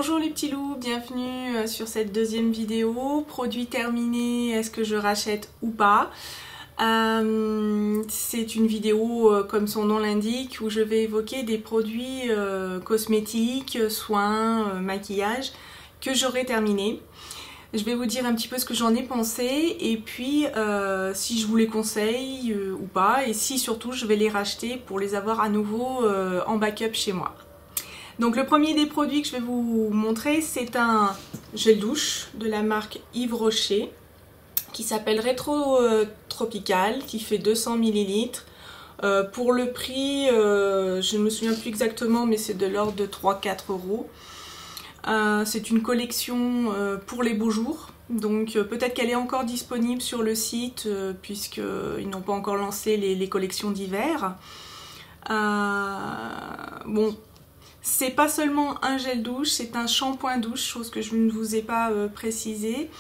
Bonjour les petits loups, bienvenue sur cette deuxième vidéo. Produit terminé, est-ce que je rachète ou pas? C'est une vidéo, comme son nom l'indique, où je vais évoquer des produits cosmétiques, soins, maquillage que j'aurai terminé. Je vais vous dire un petit peu ce que j'en ai pensé et puis si je vous les conseille ou pas, et si surtout je vais les racheter pour les avoir à nouveau en backup chez moi. Donc le premier des produits que je vais vous montrer, c'est un gel douche de la marque Yves Rocher qui s'appelle Rétro Tropical, qui fait 200 ml. Pour le prix, je ne me souviens plus exactement, mais c'est de l'ordre de 3-4 euros. C'est une collection pour les beaux jours, donc peut-être qu'elle est encore disponible sur le site puisqu'ils n'ont pas encore lancé les collections d'hiver. Bon, c'est pas seulement un gel douche, c'est un shampoing douche, chose que je ne vous ai pas précisé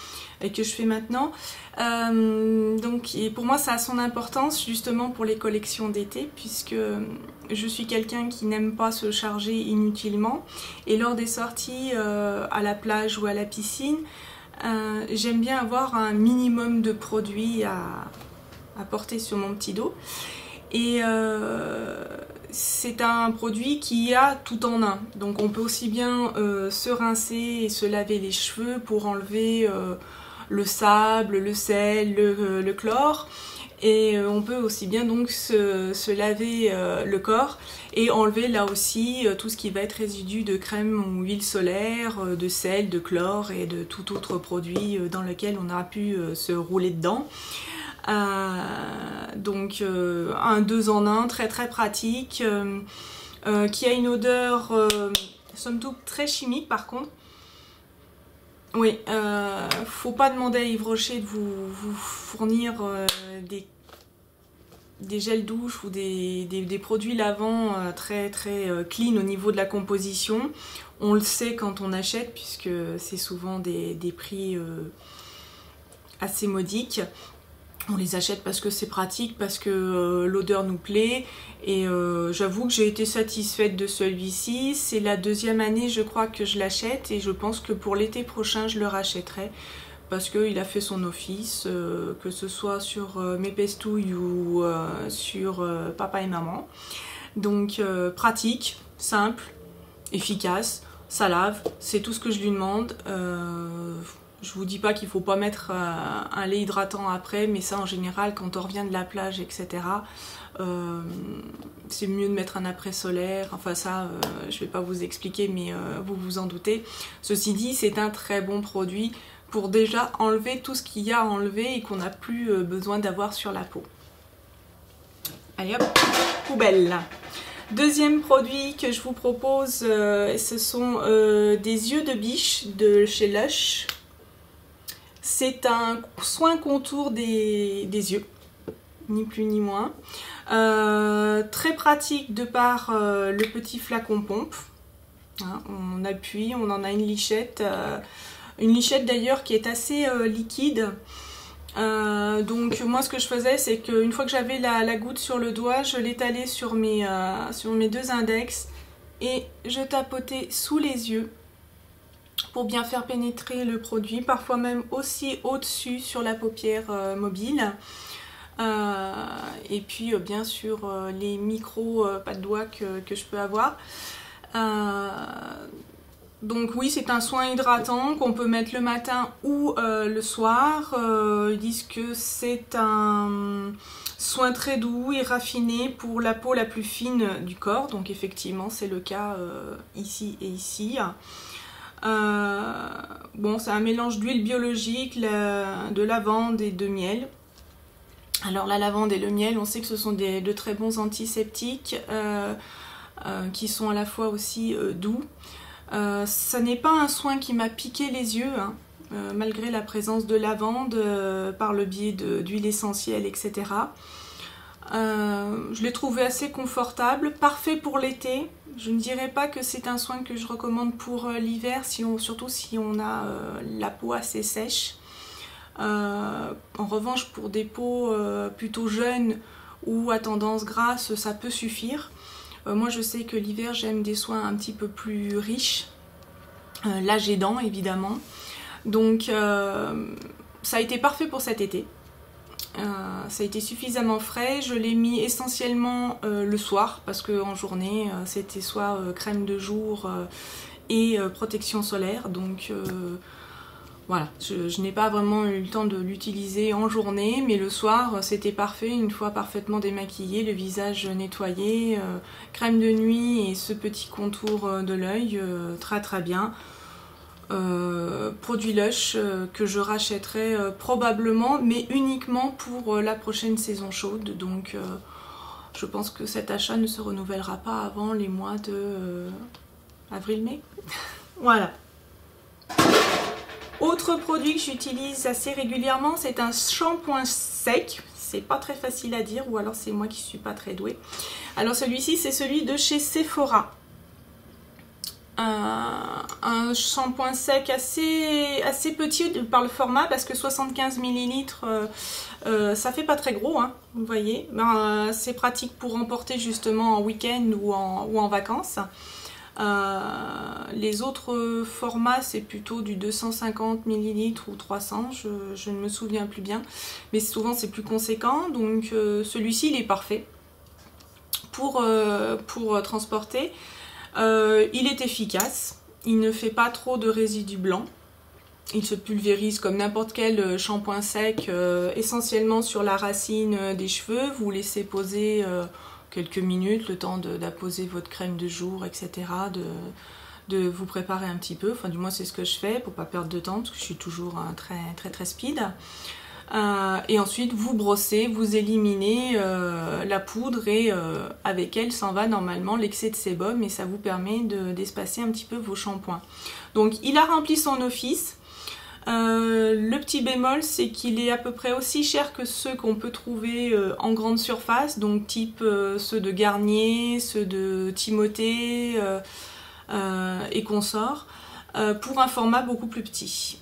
et que je fais maintenant. Et pour moi ça a son importance justement pour les collections d'été, puisque je suis quelqu'un qui n'aime pas se charger inutilement, et lors des sorties à la plage ou à la piscine, j'aime bien avoir un minimum de produits à porter sur mon petit dos. Et c'est un produit qui a tout en un, donc on peut aussi bien se rincer et se laver les cheveux pour enlever le sable, le sel, le chlore, et on peut aussi bien donc se laver le corps et enlever là aussi tout ce qui va être résidu de crème ou huile solaire, de sel, de chlore et de tout autre produit dans lequel on aura pu se rouler dedans. Donc un 2 en 1 très pratique, qui a une odeur somme toute très chimique par contre. Oui, faut pas demander à Yves Rocher de vous fournir des gels douche ou des produits lavants très clean au niveau de la composition. On le sait quand on achète, puisque c'est souvent des prix assez modiques. On les achète parce que c'est pratique, parce que l'odeur nous plaît, et j'avoue que j'ai été satisfaite de celui-ci. C'est la deuxième année je crois que je l'achète, et je pense que pour l'été prochain je le rachèterai parce qu'il a fait son office, que ce soit sur mes pestouilles ou sur papa et maman. Donc pratique, simple, efficace, ça lave, c'est tout ce que je lui demande. Je vous dis pas qu'il faut pas mettre un lait hydratant après, mais ça en général quand on revient de la plage, etc. C'est mieux de mettre un après solaire. Enfin ça, je vais pas vous expliquer, mais vous vous en doutez. Ceci dit, c'est un très bon produit pour déjà enlever tout ce qu'il y a à enlever et qu'on n'a plus besoin d'avoir sur la peau. Allez hop, poubelle. Deuxième produit que je vous propose, ce sont des yeux de biche de chez Lush. C'est un soin contour des yeux, ni plus ni moins. Très pratique de par le petit flacon pompe. Hein, on appuie, on en a une lichette d'ailleurs qui est assez liquide. Donc moi ce que je faisais, c'est qu'une fois que j'avais la goutte sur le doigt, je l'étalais sur mes deux index et je tapotais sous les yeux pour bien faire pénétrer le produit, parfois même aussi au-dessus sur la paupière mobile. Et puis bien sûr les micros pas de doigts que je peux avoir. Donc oui, c'est un soin hydratant qu'on peut mettre le matin ou le soir. Ils disent que c'est un soin très doux et raffiné pour la peau la plus fine du corps. Donc effectivement, c'est le cas ici et ici. Bon, c'est un mélange d'huile biologique, de lavande et de miel. Alors la lavande et le miel, on sait que ce sont de très bons antiseptiques qui sont à la fois aussi doux. Ça n'est pas un soin qui m'a piqué les yeux, hein, malgré la présence de lavande par le biais d'huile essentielle, etc. Je l'ai trouvé assez confortable, parfait pour l'été. Je ne dirais pas que c'est un soin que je recommande pour l'hiver, surtout si on a la peau assez sèche. En revanche, pour des peaux plutôt jeunes ou à tendance grasse, ça peut suffire. Moi je sais que l'hiver j'aime des soins un petit peu plus riches, l'âge aidant évidemment. Donc ça a été parfait pour cet été. Ça a été suffisamment frais. Je l'ai mis essentiellement le soir parce qu'en journée c'était soit crème de jour et protection solaire. Donc voilà, je n'ai pas vraiment eu le temps de l'utiliser en journée, mais le soir c'était parfait, une fois parfaitement démaquillée, le visage nettoyé, crème de nuit et ce petit contour de l'œil, très très bien. Produit Lush que je rachèterai probablement, mais uniquement pour la prochaine saison chaude, donc je pense que cet achat ne se renouvellera pas avant les mois de avril-mai. Voilà. Autre produit que j'utilise assez régulièrement, c'est un shampoing sec. C'est pas très facile à dire, ou alors c'est moi qui suis pas très douée. Alors celui-ci, c'est celui de chez Sephora. Un shampoing sec assez petit par le format, parce que 75 ml, ça fait pas très gros, hein, vous voyez. C'est pratique pour emporter justement en week-end ou en vacances. Les autres formats c'est plutôt du 250 ml ou 300, je ne me souviens plus bien, mais souvent c'est plus conséquent, donc celui-ci il est parfait pour transporter. Il est efficace, il ne fait pas trop de résidus blancs, il se pulvérise comme n'importe quel shampoing sec, essentiellement sur la racine des cheveux. Vous laissez poser quelques minutes, le temps d'apposer votre crème de jour, etc. De vous préparer un petit peu, enfin du moins c'est ce que je fais pour pas perdre de temps, parce que je suis toujours très speed. Et ensuite vous brossez, vous éliminez la poudre et avec elle s'en va normalement l'excès de sébum et ça vous permet d'espacer un petit peu vos shampoings. Donc il a rempli son office. Le petit bémol, c'est qu'il est à peu près aussi cher que ceux qu'on peut trouver en grande surface, donc type ceux de Garnier, ceux de Timothée et consorts, pour un format beaucoup plus petit.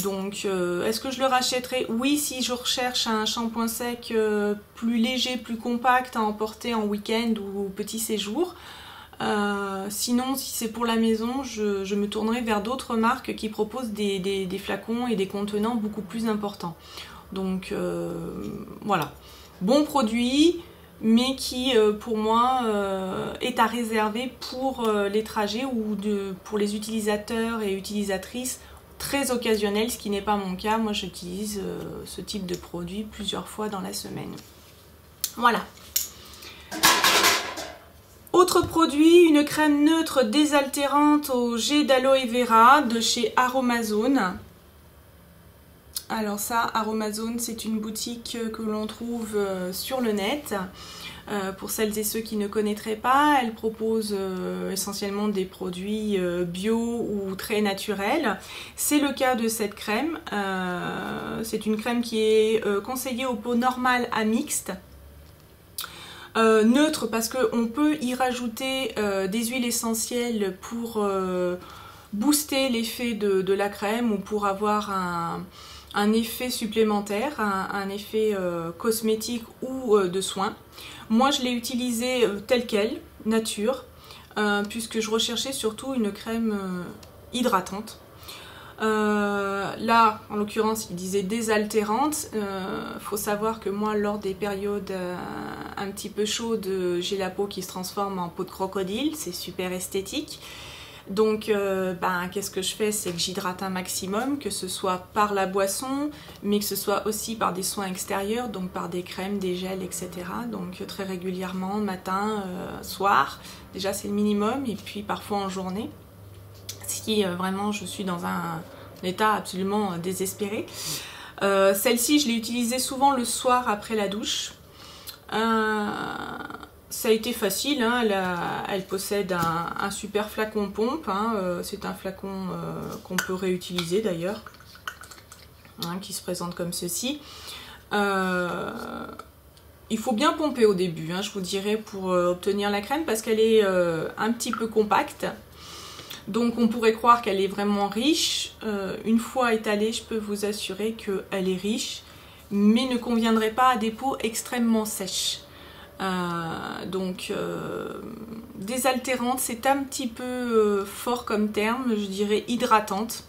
Donc est-ce que je le rachèterai? Oui, si je recherche un shampoing sec plus léger, plus compact à emporter en week-end ou petit séjour. Sinon, si c'est pour la maison, je me tournerai vers d'autres marques qui proposent des flacons et des contenants beaucoup plus importants. Donc voilà, bon produit, mais qui pour moi est à réserver pour les trajets ou pour les utilisateurs et utilisatrices très occasionnels, ce qui n'est pas mon cas. Moi j'utilise ce type de produit plusieurs fois dans la semaine. Voilà. Autre produit, une crème neutre désaltérante au jet d'aloe vera de chez Aromazone. Alors ça, Aromazone, c'est une boutique que l'on trouve sur le net. Pour celles et ceux qui ne connaîtraient pas, elle propose essentiellement des produits bio ou très naturels. C'est le cas de cette crème. C'est une crème qui est conseillée aux peaux normales à mixtes. Neutre parce qu'on peut y rajouter des huiles essentielles pour booster l'effet de la crème ou pour avoir un effet supplémentaire, un effet cosmétique ou de soin. Moi je l'ai utilisé telle quelle, nature, puisque je recherchais surtout une crème hydratante. Là, en l'occurrence, il disait désaltérante. Faut savoir que moi, lors des périodes un petit peu chaudes, j'ai la peau qui se transforme en peau de crocodile. C'est super esthétique. Donc, qu'est-ce que je fais? C'est que j'hydrate un maximum, que ce soit par la boisson, mais que ce soit aussi par des soins extérieurs, donc par des crèmes, des gels, etc. Donc, très régulièrement, matin, soir. Déjà, c'est le minimum, et puis parfois en journée. Si vraiment je suis dans un état absolument désespéré. Celle-ci, je l'ai utilisée souvent le soir après la douche. Ça a été facile, hein. Elle possède un super flacon pompe. Hein. C'est un flacon qu'on peut réutiliser d'ailleurs, hein, qui se présente comme ceci. Il faut bien pomper au début, hein, je vous dirais, pour obtenir la crème, parce qu'elle est un petit peu compacte. Donc on pourrait croire qu'elle est vraiment riche. Une fois étalée, je peux vous assurer qu'elle est riche, mais ne conviendrait pas à des peaux extrêmement sèches. Désaltérante, c'est un petit peu fort comme terme, je dirais hydratante.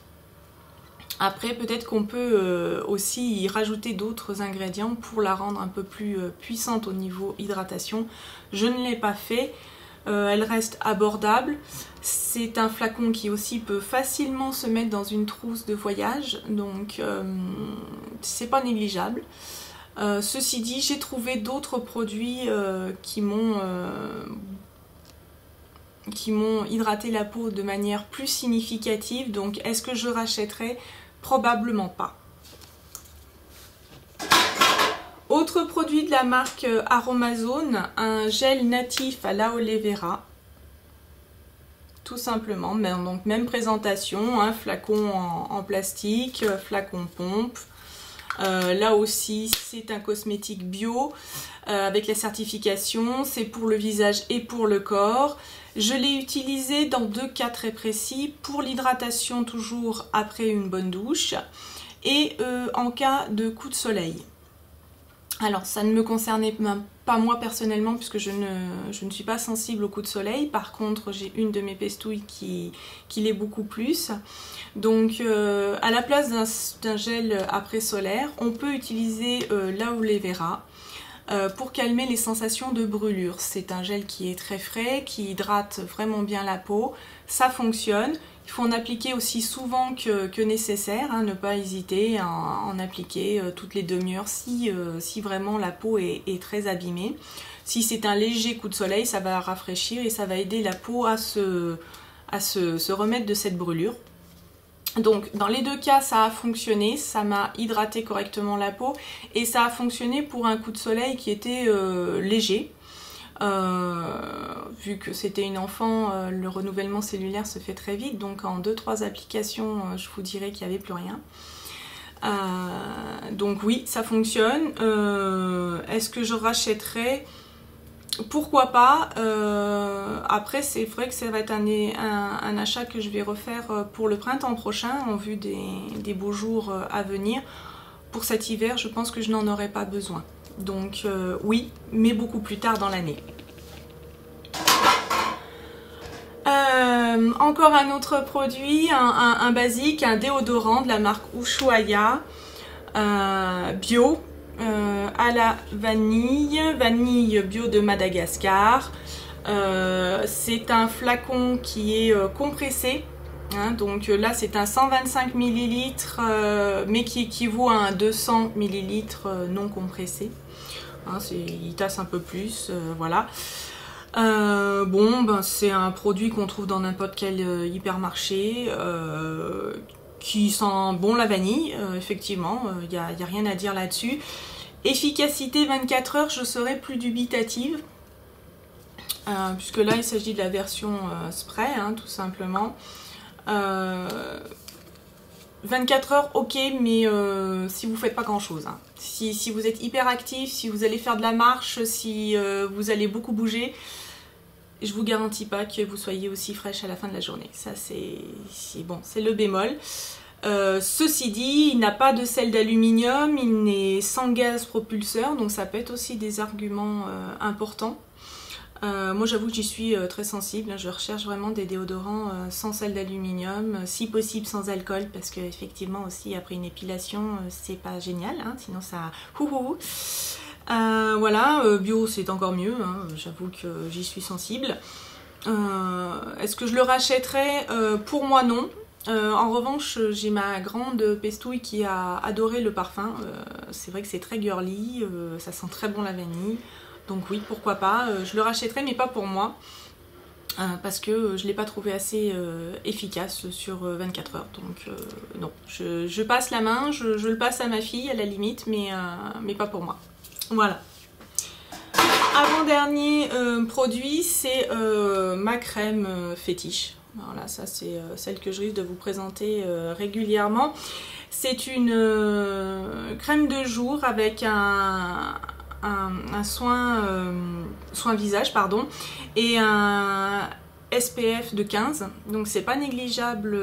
Après, peut-être qu'on peut aussi y rajouter d'autres ingrédients pour la rendre un peu plus puissante au niveau hydratation. Je ne l'ai pas fait. Elle reste abordable. C'est un flacon qui aussi peut facilement se mettre dans une trousse de voyage, donc c'est pas négligeable. Ceci dit, j'ai trouvé d'autres produits qui m'ont hydraté la peau de manière plus significative, donc est-ce que je rachèterai? Probablement pas. Autre produit de la marque Aromazone, un gel natif à l'aloe vera. Tout simplement, donc même présentation, hein, flacon en plastique, flacon pompe. Là aussi, c'est un cosmétique bio avec la certification. C'est pour le visage et pour le corps. Je l'ai utilisé dans 2 cas très précis. Pour l'hydratation, toujours après une bonne douche. Et en cas de coup de soleil. Alors, ça ne me concernait pas moi personnellement, puisque je ne suis pas sensible au coup de soleil. Par contre, j'ai une de mes pestouilles qui l'est beaucoup plus. Donc, à la place d'un gel après solaire, on peut utiliser l'aloe vera pour calmer les sensations de brûlure. C'est un gel qui est très frais, qui hydrate vraiment bien la peau. Ça fonctionne. Il faut en appliquer aussi souvent que nécessaire, hein, ne pas hésiter à en appliquer toutes les demi-heures si vraiment la peau est très abîmée. Si c'est un léger coup de soleil, ça va rafraîchir et ça va aider la peau à se remettre de cette brûlure. Donc dans les 2 cas, ça a fonctionné, ça m'a hydraté correctement la peau et ça a fonctionné pour un coup de soleil qui était léger. Vu que c'était une enfant, le renouvellement cellulaire se fait très vite, donc en 2-3 applications, je vous dirais qu'il n'y avait plus rien. Donc oui, ça fonctionne. Est-ce que je rachèterai? Pourquoi pas. Après, c'est vrai que ça va être un achat que je vais refaire pour le printemps prochain, en vue des beaux jours à venir. Pour cet hiver, je pense que je n'en aurai pas besoin. Donc oui, mais beaucoup plus tard dans l'année. Encore un autre produit, un basique, un déodorant de la marque Ushuaïa, bio, à la vanille bio de Madagascar. C'est un flacon qui est compressé. Hein, donc là c'est un 125 ml mais qui équivaut à un 200 ml non compressé. Hein, il tasse un peu plus, voilà. C'est un produit qu'on trouve dans n'importe quel hypermarché qui sent bon la vanille, effectivement, il n'y a rien à dire là-dessus. Efficacité 24 heures, je serais plus dubitative. Puisque là il s'agit de la version spray, hein, tout simplement. 24 heures, ok, mais si vous faites pas grand chose, hein. Si vous êtes hyper actif, si vous allez faire de la marche, si vous allez beaucoup bouger, je vous garantis pas que vous soyez aussi fraîche à la fin de la journée. Ça c'est le bémol. Ceci dit, il n'a pas de sel d'aluminium, il n'est sans gaz propulseur, donc ça peut être aussi des arguments importants. Moi j'avoue que j'y suis très sensible, je recherche vraiment des déodorants sans sel d'aluminium, si possible sans alcool, parce que effectivement aussi après une épilation c'est pas génial, hein, sinon ça voilà, bio c'est encore mieux, hein, j'avoue que j'y suis sensible. Est-ce que je le rachèterais? Pour moi non. En revanche, j'ai ma grande pestouille qui a adoré le parfum. C'est vrai que c'est très girly, ça sent très bon la vanille. Donc oui, pourquoi pas. Je le rachèterai, mais pas pour moi. Parce que je ne l'ai pas trouvé assez efficace sur 24 heures. Donc non, je passe la main, je le passe à ma fille à la limite, mais pas pour moi. Voilà. Avant-dernier produit, c'est ma crème fétiche. Voilà, ça c'est celle que je risque de vous présenter régulièrement. C'est une crème de jour avec un soin visage, pardon, et un SPF de 15. Donc c'est pas négligeable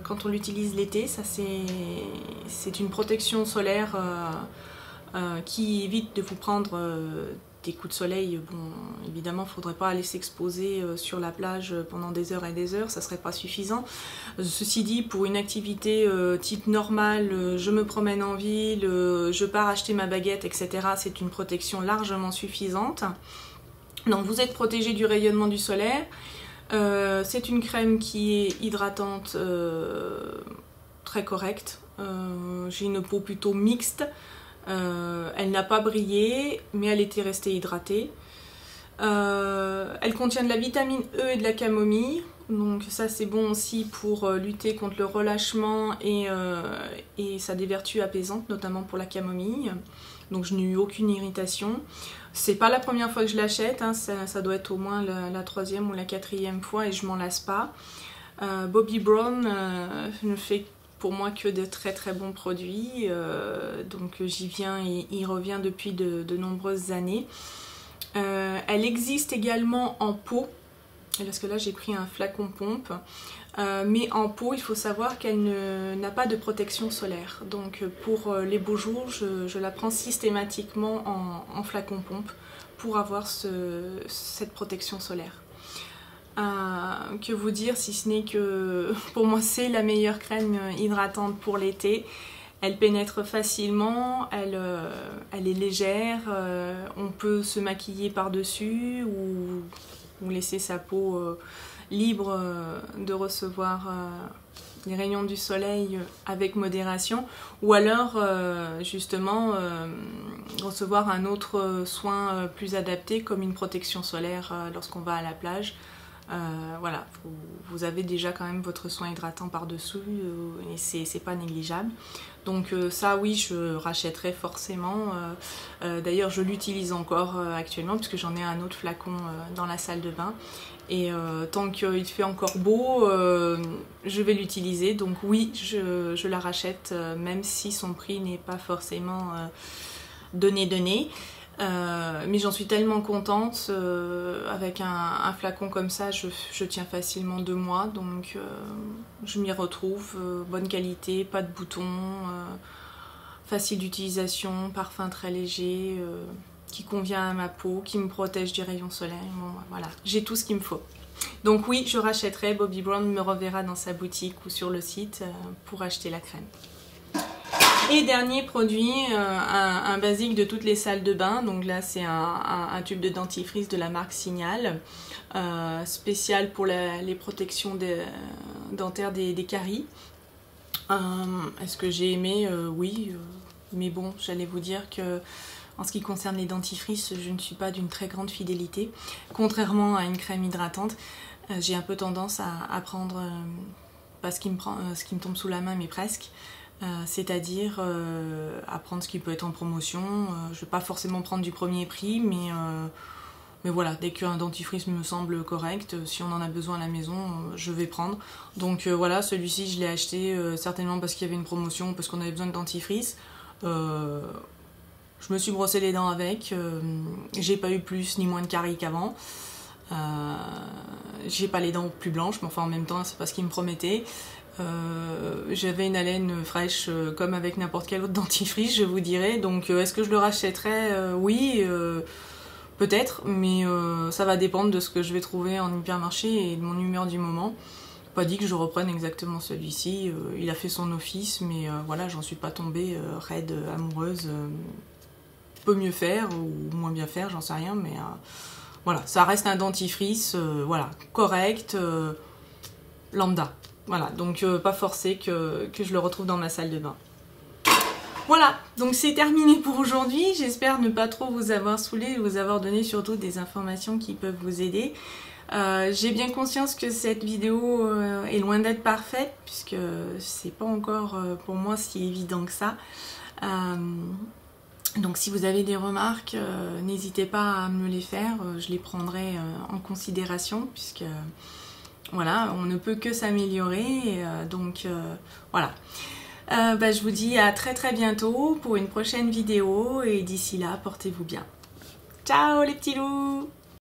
quand on l'utilise l'été. Ça c'est une protection solaire qui évite de vous prendre des coups de soleil, bon, évidemment, il ne faudrait pas aller s'exposer sur la plage pendant des heures et des heures, ça ne serait pas suffisant. Ceci dit, pour une activité type normale, je me promène en ville, je pars acheter ma baguette, etc., c'est une protection largement suffisante. Donc vous êtes protégé du rayonnement du soleil. C'est une crème qui est hydratante, très correcte. J'ai une peau plutôt mixte. Elle n'a pas brillé, mais elle était restée hydratée. Elle contient de la vitamine E et de la camomille. Donc ça c'est bon aussi pour lutter contre le relâchement et ça a des vertus apaisantes, notamment pour la camomille. Donc je n'ai eu aucune irritation. C'est pas la première fois que je l'achète, hein, ça doit être au moins la troisième ou la quatrième fois et je m'en lasse pas. Bobbi Brown ne fait pour moi que de très très bons produits, donc j'y viens et y reviens depuis de nombreuses années. Elle existe également en pot, parce que là j'ai pris un flacon pompe, mais en pot il faut savoir qu'elle n'a pas de protection solaire, donc pour les beaux jours je la prends systématiquement en flacon pompe pour avoir cette protection solaire. Que vous dire si ce n'est que pour moi c'est la meilleure crème hydratante pour l'été. Elle pénètre facilement, elle est légère, on peut se maquiller par-dessus ou laisser sa peau libre de recevoir les rayons du soleil avec modération, ou alors justement recevoir un autre soin plus adapté comme une protection solaire lorsqu'on va à la plage. Voilà, vous avez déjà quand même votre soin hydratant par-dessous et c'est pas négligeable. Donc ça oui, je rachèterai forcément. D'ailleurs je l'utilise encore actuellement puisque j'en ai un autre flacon dans la salle de bain. Et tant qu'il fait encore beau, je vais l'utiliser. Donc oui, je la rachète même si son prix n'est pas forcément donné. Mais j'en suis tellement contente, avec un flacon comme ça je tiens facilement 2 mois, donc je m'y retrouve, bonne qualité, pas de boutons, facile d'utilisation, parfum très léger, qui convient à ma peau, qui me protège du rayon soleil. Bon, voilà, j'ai tout ce qu'il me faut. Donc oui, je rachèterai. Bobbi Brown me reverra dans sa boutique ou sur le site pour acheter la crème. Et dernier produit, un basique de toutes les salles de bain. Donc là c'est un tube de dentifrice de la marque Signal, spécial pour les protections dentaires des caries. Est-ce que j'ai aimé? Oui, mais bon, j'allais vous dire que en ce qui concerne les dentifrices, je ne suis pas d'une très grande fidélité. Contrairement à une crème hydratante, j'ai un peu tendance à prendre pas ce qui me tombe sous la main, mais presque. C'est-à-dire à prendre ce qui peut être en promotion. Je ne vais pas forcément prendre du premier prix, mais voilà, dès qu'un dentifrice me semble correct, si on en a besoin à la maison, je vais prendre. Donc voilà, celui-ci je l'ai acheté certainement parce qu'il y avait une promotion, parce qu'on avait besoin de dentifrice. Je me suis brossé les dents avec, j'ai pas eu plus ni moins de caries qu'avant. J'ai pas les dents plus blanches, mais enfin en même temps c'est pas ce qu'il me promettait. J'avais une haleine fraîche comme avec n'importe quel autre dentifrice, je vous dirais. Donc est-ce que je le rachèterais? Oui, peut-être, mais ça va dépendre de ce que je vais trouver en hypermarché et de mon humeur du moment. Pas dit que je reprenne exactement celui-ci, il a fait son office, mais voilà, j'en suis pas tombée raide, amoureuse. Peut mieux faire ou moins bien faire, j'en sais rien, mais voilà, ça reste un dentifrice, voilà, correct, lambda. Voilà, donc pas forcé que je le retrouve dans ma salle de bain. Voilà, donc c'est terminé pour aujourd'hui. J'espère ne pas trop vous avoir saoulé, vous avoir donné surtout des informations qui peuvent vous aider. J'ai bien conscience que cette vidéo est loin d'être parfaite, puisque c'est pas encore pour moi si évident que ça. Donc si vous avez des remarques, n'hésitez pas à me les faire, je les prendrai en considération, puisque voilà, on ne peut que s'améliorer, donc voilà. Je vous dis à très très bientôt pour une prochaine vidéo, et d'ici là, portez-vous bien. Ciao les petits loups!